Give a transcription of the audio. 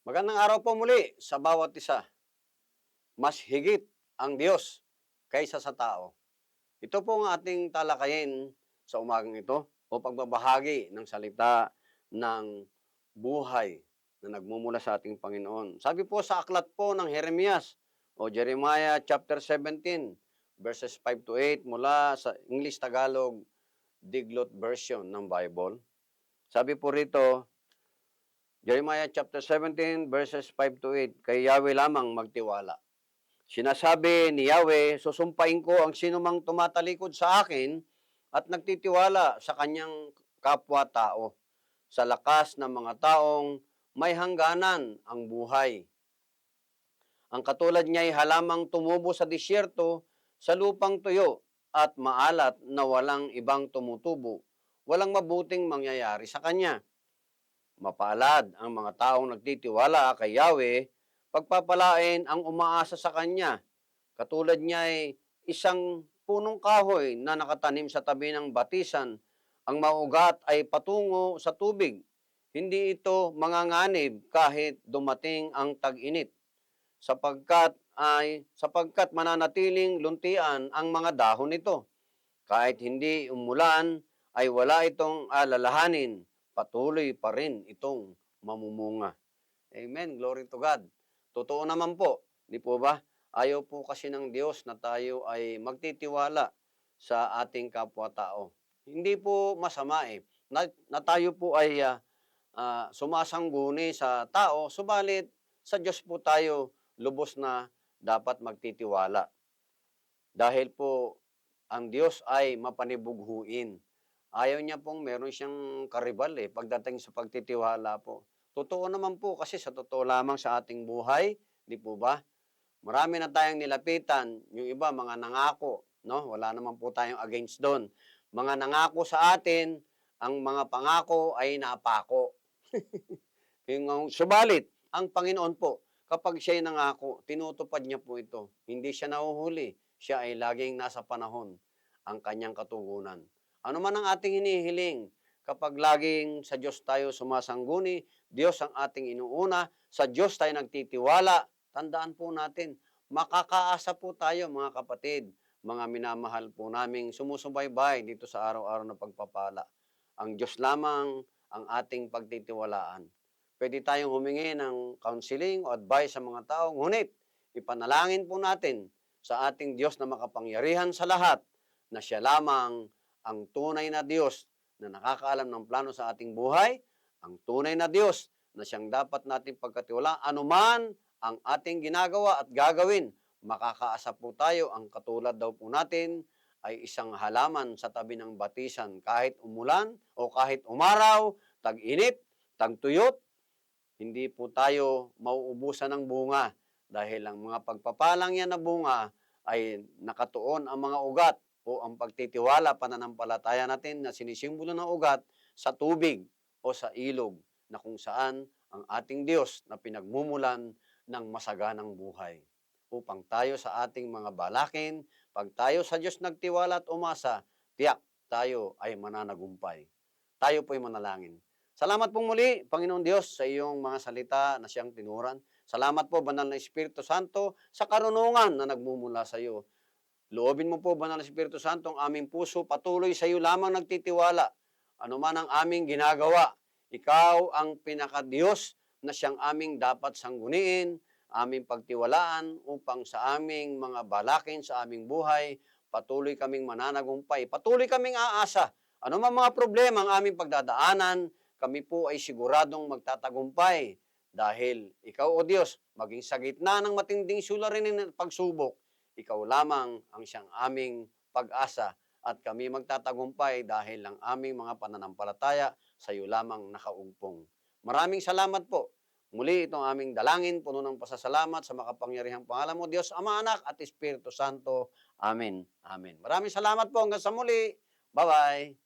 Magandang araw po muli sa bawat isa. Mas higit ang Diyos kaysa sa tao. Ito po ang ating talakayin sa umagang ito o pagbabahagi ng salita ng buhay na nagmumula sa ating Panginoon. Sabi po sa aklat po ng Jeremias o Jeremiah chapter 17 verses 5 to 8 mula sa English Tagalog Diglot version ng Bible. Sabi po rito, Jeremiah chapter 17 verses 5 to 8, kay Yahweh lamang magtiwala. Sinasabi ni Yahweh, susumpain ko ang sinumang tumatalikod sa akin at nagtitiwala sa kanyang kapwa-tao, sa lakas ng mga taong may hangganan ang buhay. Ang katulad niya ay halamang tumubo sa disyerto, sa lupang tuyo at maalat na walang ibang tumutubo. Walang mabuting mangyayari sa kanya. Mapalad ang mga taong nagtitiwala kay Yahweh, pagpapalain ang umaasa sa Kanya. Katulad niya ay isang punong kahoy na nakatanim sa tabi ng batisan. Ang maugat ay patungo sa tubig. Hindi ito manganganib kahit dumating ang tag-init, sapagkat mananatiling luntian ang mga dahon nito. Kahit hindi umulan, ay wala itong alalahanin, patuloy pa rin itong mamumunga. Amen. Glory to God. Totoo naman po, di po ba? Ayaw po kasi ng Diyos na tayo ay magtitiwala sa ating kapwa-tao. Hindi po masama na tayo po ay sumasangguni sa tao, subalit sa Diyos po tayo lubos na dapat magtitiwala. Dahil po ang Diyos ay mapanibughuin. Ayaw niya pong meron siyang karibal pagdating sa pagtitiwala po. Totoo naman po kasi sa totoo lamang sa ating buhay, di po ba? Marami na tayong nilapitan, yung iba mga nangako, no? Wala naman po tayong against doon. Mga nangako sa atin, ang mga pangako ay napako. Subalit, ang Panginoon po, kapag siya'y nangako, tinutupad niya po ito. Hindi siya nahuhuli. Siya ay laging nasa panahon ang kanyang katugunan. Ano man ang ating hinihiling, kapag laging sa Diyos tayo sumasangguni, Diyos ang ating inuuna, sa Diyos tayo nagtitiwala, tandaan po natin, makakaasa po tayo mga kapatid, mga minamahal po naming sumusubaybay dito sa araw-araw na pagpapala. Ang Diyos lamang ang ating pagtitiwalaan. Pwede tayong humingi ng counseling o advice sa mga tao, ngunit ipanalangin po natin sa ating Diyos na makapangyarihan sa lahat, na siya lamang ang tunay na Diyos na nakakaalam ng plano sa ating buhay, ang tunay na Diyos na siyang dapat nating pagkatiwalaan, anuman ang ating ginagawa at gagawin, makakaasa po tayo. Ang katulad daw po natin ay isang halaman sa tabi ng batisan. Kahit umulan o kahit umaraw, tag-init, tagtuyot, hindi po tayo mauubusan ng bunga dahil ang mga pagpapalang yan na bunga ay nakatuon ang mga ugat o ang pagtitiwala, pananampalataya natin na sinisimbolo ng ugat sa tubig o sa ilog na kung saan ang ating Diyos na pinagmumulan ng masaganang buhay. Upang tayo sa ating mga balakin, pag tayo sa Diyos nagtiwala at umasa, tiyak tayo ay mananagumpay. Tayo po'y manalangin. Salamat pong muli, Panginoon Diyos, sa iyong mga salita na siyang tinuran. Salamat po, Banal na Espiritu Santo, sa karunungan na nagmumula sa iyo. Loobin mo po, Banal na Espiritu Santo, ang aming puso, patuloy sa iyo lamang nagtitiwala. Ano man ang aming ginagawa, ikaw ang pinaka-Diyos na siyang aming dapat sangguniin, aming pagtiwalaan upang sa aming mga balakin, sa aming buhay, patuloy kaming mananagumpay, patuloy kaming aasa. Ano man mga problema ang aming pagdadaanan, kami po ay siguradong magtatagumpay dahil ikaw, O Diyos, maging sa gitna ng matinding suliranin at pagsubok, ikaw lamang ang siyang aming pag-asa at kami magtatagumpay dahil ang aming mga pananampalataya sa iyo lamang nakaugpong. Maraming salamat po. Muli itong aming dalangin, puno ng pasasalamat sa makapangyarihang pangalan mo, Diyos, Ama, Anak, at Espiritu Santo. Amen. Amen. Maraming salamat po. Hanggang sa muli. Bye-bye.